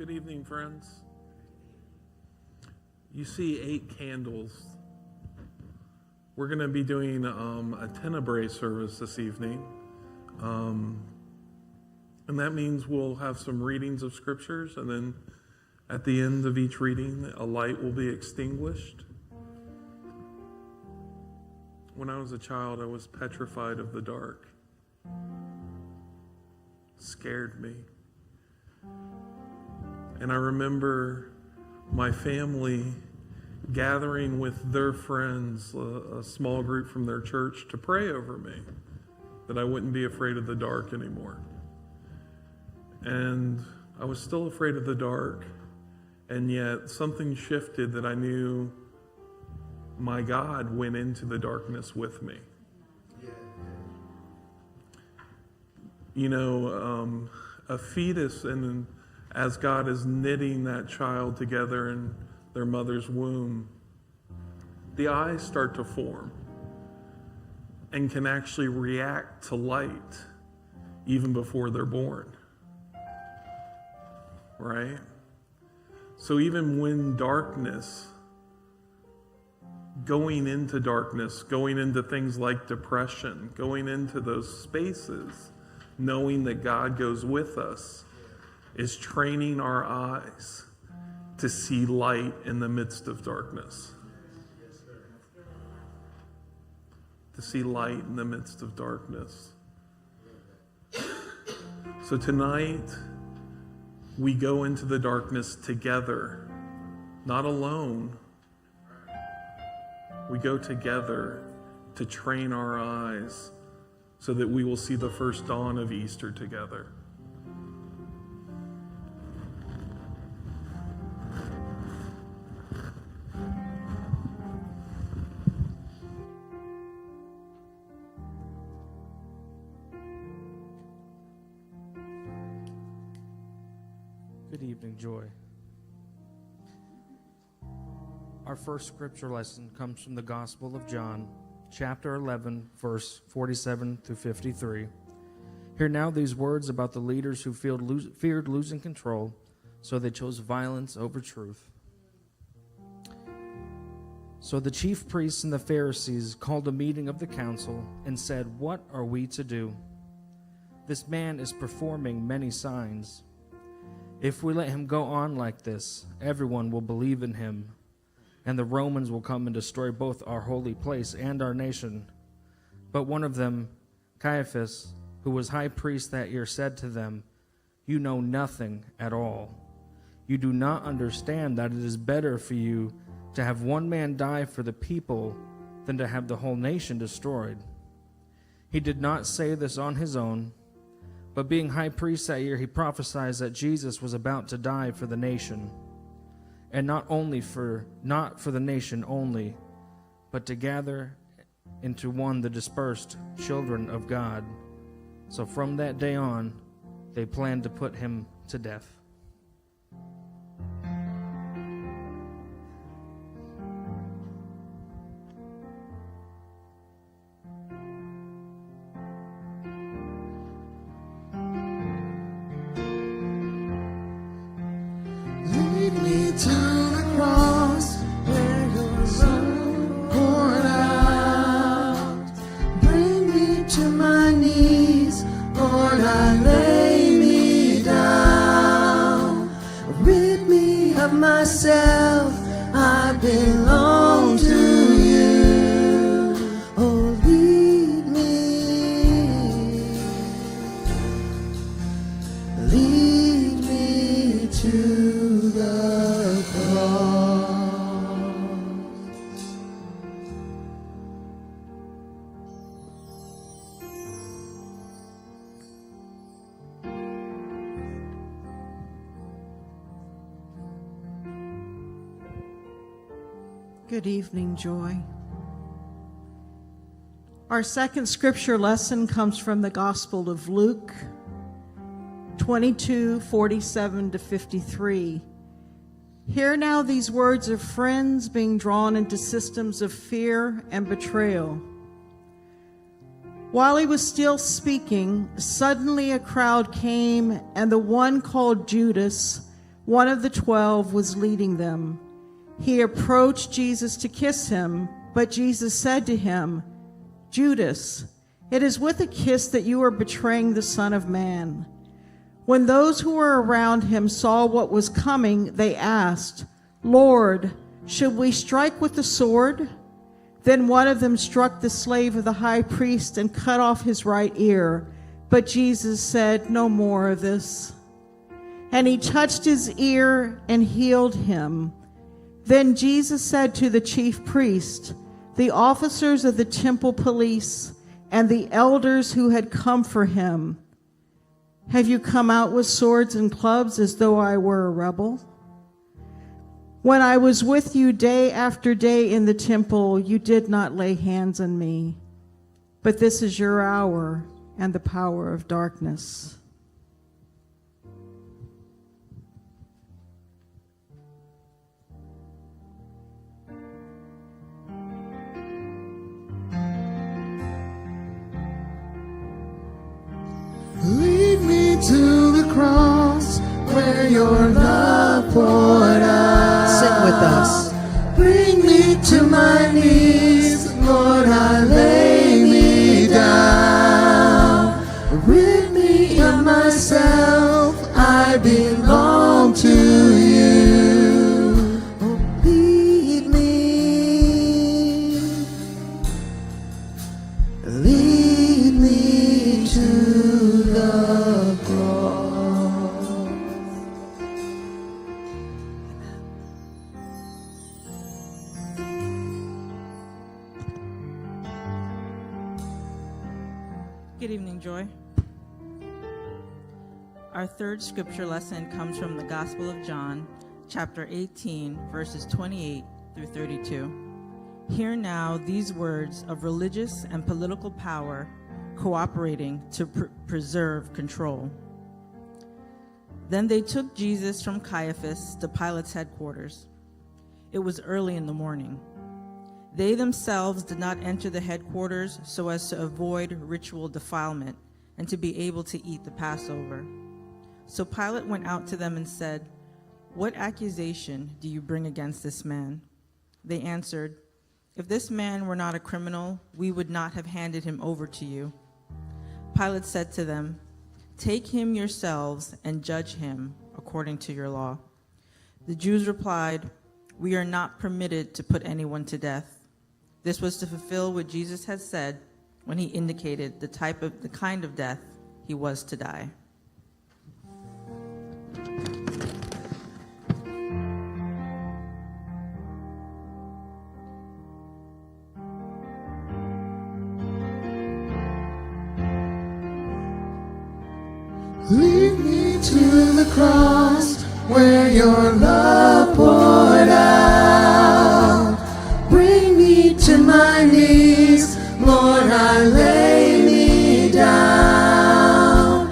Good evening, friends. You see 8 candles. We're going to be doing a Tenebrae service this evening. And that means we'll have some readings of scriptures, and then at the end of each reading, a light will be extinguished. When I was a child, I was petrified of the dark. It scared me. And I remember my family gathering with their friends, a small group from their church, to pray over me, that I wouldn't be afraid of the dark anymore. And I was still afraid of the dark, and yet something shifted that I knew my God went into the darkness with me. You know, a fetus, and as God is knitting that child together in their mother's womb, the eyes start to form and can actually react to light even before they're born. Right? So even when darkness, going into darkness, going into things like depression, going into those spaces, knowing that God goes with us, is training our eyes to see light in the midst of darkness. To see light in the midst of darkness. So tonight, we go into the darkness together, not alone. We go together to train our eyes so that we will see the first dawn of Easter together. Good evening, Joy. Our first scripture lesson comes from the Gospel of John, chapter 11, verse 47 through 53. Hear now these words about the leaders who feared losing control, so they chose violence over truth. So the chief priests and the Pharisees called a meeting of the council and said, "What are we to do? This man is performing many signs. If we let him go on like this, everyone will believe in him, and the Romans will come and destroy both our holy place and our nation." But one of them, Caiaphas, who was high priest that year, said to them, "You know nothing at all. You do not understand that it is better for you to have one man die for the people than to have the whole nation destroyed." He did not say this on his own, but being high priest that year, he prophesied that Jesus was about to die for the nation, and not for the nation only, but to gather into one the dispersed children of God. So from that day on, they planned to put him to death. Good evening, Joy. Our second scripture lesson comes from the Gospel of Luke 22:47 to 53. Hear now these words of friends being drawn into systems of fear and betrayal. While he was still speaking, suddenly a crowd came, and the one called Judas, One of the 12 was leading them. He approached Jesus to kiss him, but Jesus said to him, "Judas, it is with a kiss that you are betraying the Son of Man." When those who were around him saw what was coming, they asked, "Lord, should we strike with the sword?" Then one of them struck the slave of the high priest and cut off his right ear. But Jesus said, "No more of this." And he touched his ear and healed him. Then Jesus said to the chief priest, the officers of the temple police, and the elders who had come for him, "Have you come out with swords and clubs as though I were a rebel? When I was with you day after day in the temple, you did not lay hands on me. But this is your hour and the power of darkness." Lead me to the cross where your love poured out. Sing with us. Bring me to my knees, Lord, I lay me down. Rid me of myself, I belong to you. Oh, lead me to the cross. Good evening, Joy. Our third scripture lesson comes from the Gospel of John, chapter 18, verses 28 through 32. Hear now these words of religious and political power cooperating to preserve control. Then they took Jesus from Caiaphas to Pilate's headquarters. It was early in the morning. They themselves did not enter the headquarters so as to avoid ritual defilement and to be able to eat the Passover. So Pilate went out to them and said, "What accusation do you bring against this man?" They answered, "If this man were not a criminal, we would not have handed him over to you." Pilate said to them, "Take him yourselves and judge him according to your law." The Jews replied, "We are not permitted to put anyone to death." This was to fulfill what Jesus had said when he indicated the kind of death he was to die. Lead me to the cross where your love poured out. Bring me to my knees, Lord, I lay me down.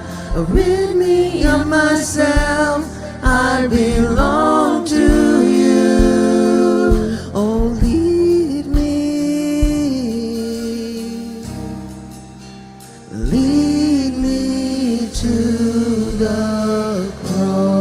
Rid me of myself, I belong to you. Oh, lead me to the cross.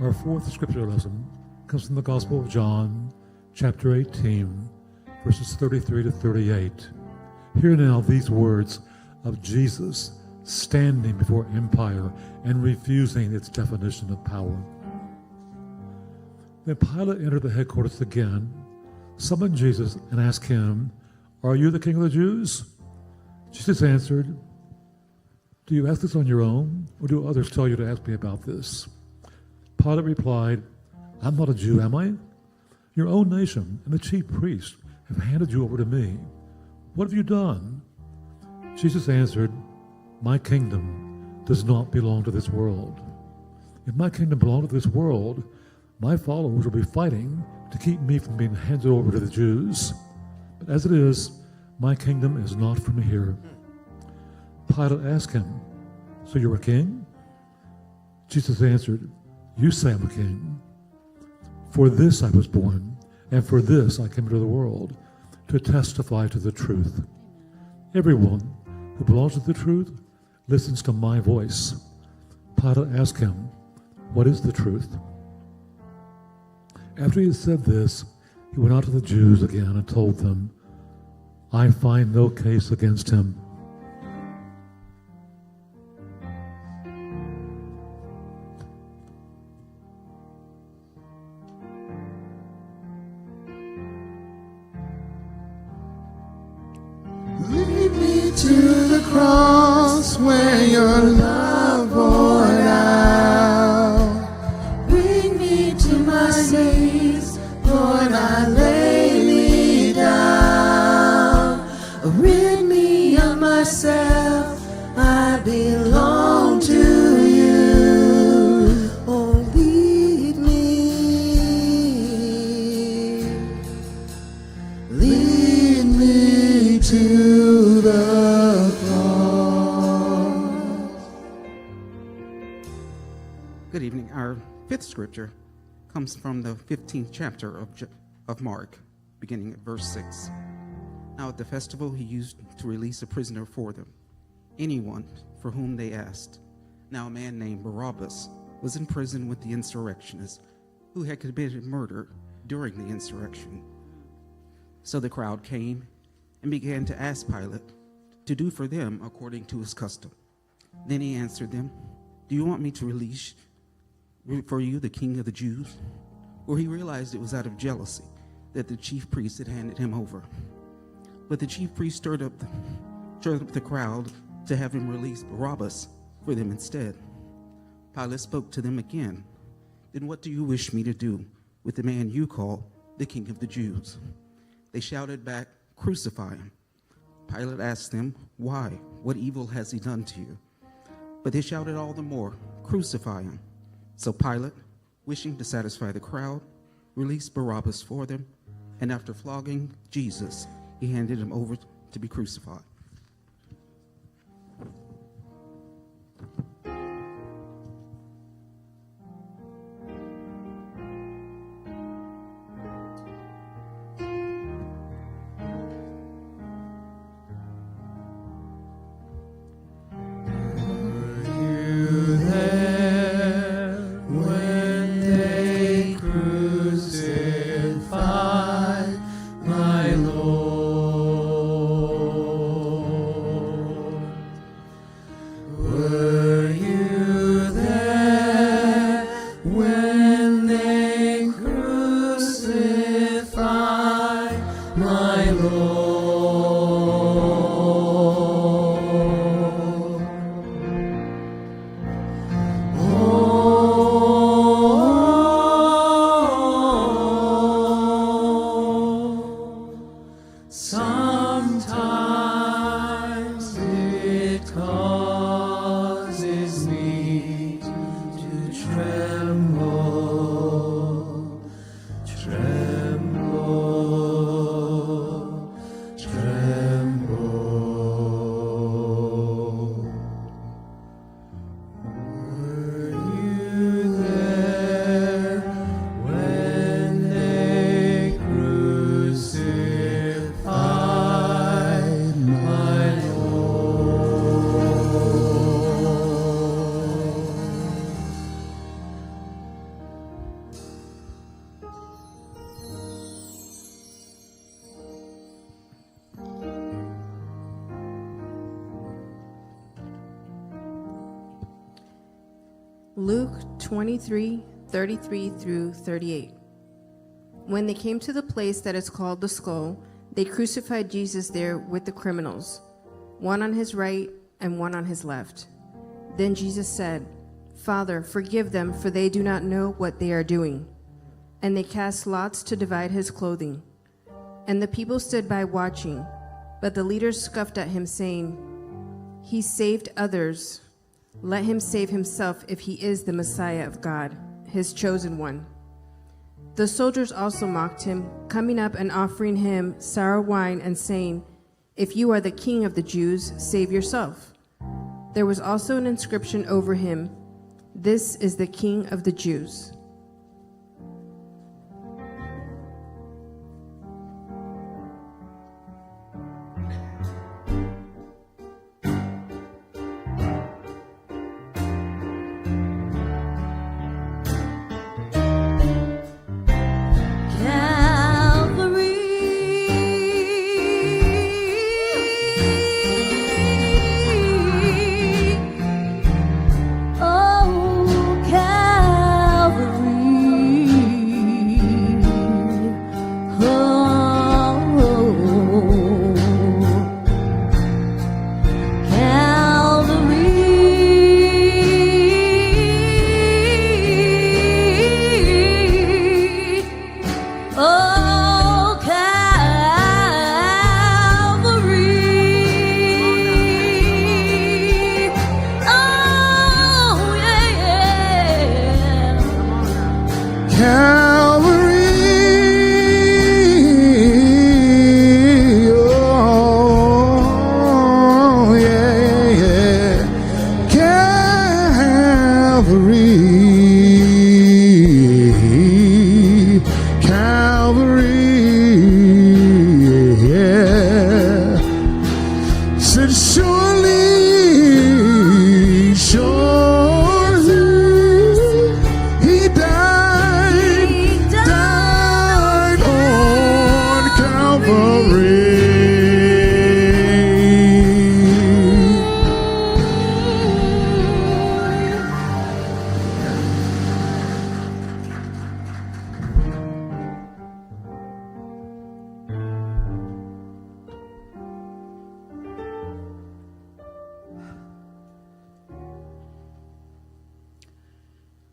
Our fourth scripture lesson comes from the Gospel of John, chapter 18, verses 33 to 38. Hear now these words of Jesus standing before empire and refusing its definition of power. Then Pilate entered the headquarters again, summoned Jesus, and asked him, "Are you the king of the Jews?" Jesus answered, "Do you ask this on your own, or do others tell you to ask me about this?" Pilate replied, "I'm not a Jew, am I? Your own nation and the chief priests have handed you over to me. What have you done?" Jesus answered, "My kingdom does not belong to this world. If my kingdom belonged to this world, my followers will be fighting to keep me from being handed over to the Jews. But as it is, my kingdom is not from here." Pilate asked him, "So you're a king?" Jesus answered, "You say I'm a king. For this I was born, and for this I came into the world, to testify to the truth. Everyone who belongs to the truth listens to my voice." Pilate asked him, "What is the truth?" After he had said this, he went out to the Jews again and told them, "I find no case against him." Lead me to the cross where your love poured out. Bring me to my knees, Lord, I lay me down. Rid me of myself, I belong to you. Oh, lead me to the cross. Good evening. Our fifth scripture comes from the 15th chapter of Mark, beginning at verse 6. Now at the festival he used to release a prisoner for them, anyone for whom they asked. Now a man named Barabbas was in prison with the insurrectionists who had committed murder during the insurrection. So the crowd came and began to ask Pilate to do for them according to his custom. Then he answered them, "Do you want me to release for you the king of the Jews?" For he realized it was out of jealousy that the chief priest had handed him over. But the chief priest stirred up the crowd to have him release Barabbas for them instead. Pilate spoke to them again. "Then what do you wish me to do with the man you call the king of the Jews?" They shouted back, "Crucify him." Pilate asked them, "Why? What evil has he done to you?" But they shouted all the more, "Crucify him." So Pilate, wishing to satisfy the crowd, released Barabbas for them, and after flogging Jesus, he handed him over to be crucified. Sometimes it causes me to tremble, tremble, tremble. Were you there when they crucified my Lord? Luke 23:33 through 38. When they came to the place that is called the Skull, they crucified Jesus there with the criminals, one on his right and one on his left. Then Jesus said, "Father, forgive them, for they do not know what they are doing." And they cast lots to divide his clothing. And the people stood by watching, but the leaders scoffed at him, saying, "He saved others. Let him save himself if he is the Messiah of God, his chosen one." The soldiers also mocked him, coming up and offering him sour wine and saying, "If you are the king of the Jews, save yourself." There was also an inscription over him, "This is the King of the Jews."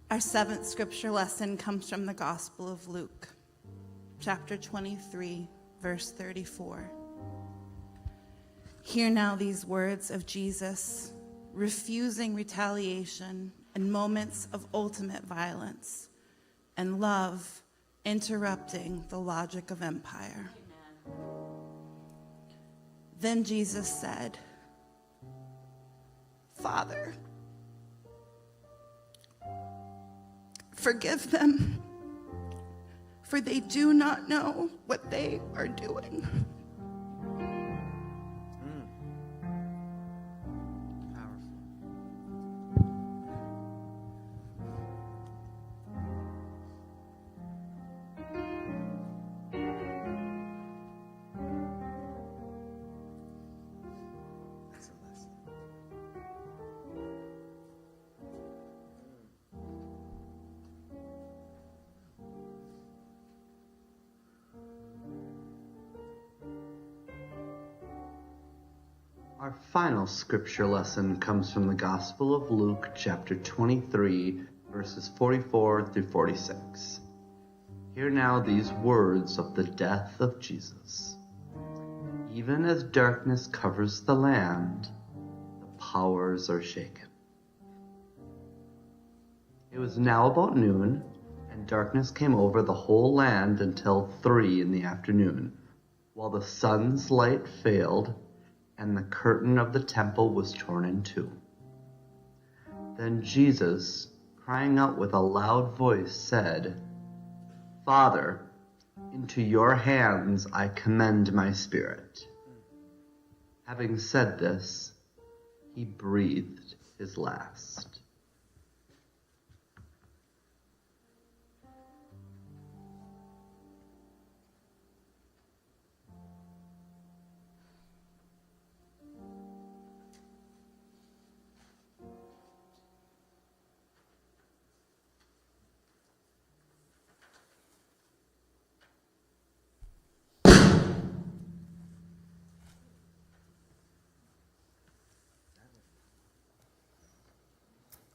Our seventh scripture lesson comes from the Gospel of Luke, chapter 23, verse 34. Hear now these words of Jesus, refusing retaliation in moments of ultimate violence, and love interrupting the logic of empire. Then Jesus said, "Father, forgive them, for they do not know what they are doing." Our final scripture lesson comes from the Gospel of Luke, chapter 23, verses 44 through 46. Hear now these words of the death of Jesus. Even as darkness covers the land, the powers are shaken. It was now about noon, and darkness came over the whole land until 3 p.m, while the sun's light failed, and the curtain of the temple was torn in two. Then Jesus, crying out with a loud voice, said, "Father, into your hands I commend my spirit." Having said this, he breathed his last.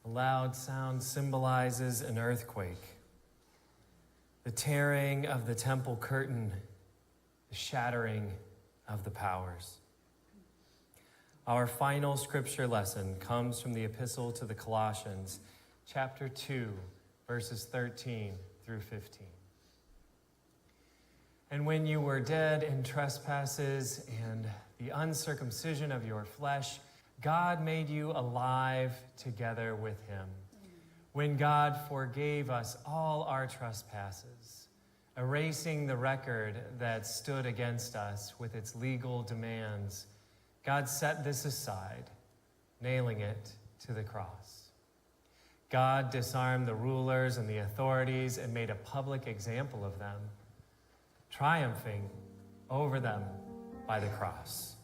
A loud sound symbolizes an earthquake, the tearing of the temple curtain, the shattering of the powers. Our final scripture lesson comes from the Epistle to the Colossians, chapter 2, verses 13 through 15. And when you were dead in trespasses and the uncircumcision of your flesh, God made you alive together with him. When God forgave us all our trespasses, erasing the record that stood against us with its legal demands, God set this aside, nailing it to the cross. God disarmed the rulers and the authorities and made a public example of them, triumphing over them by the cross.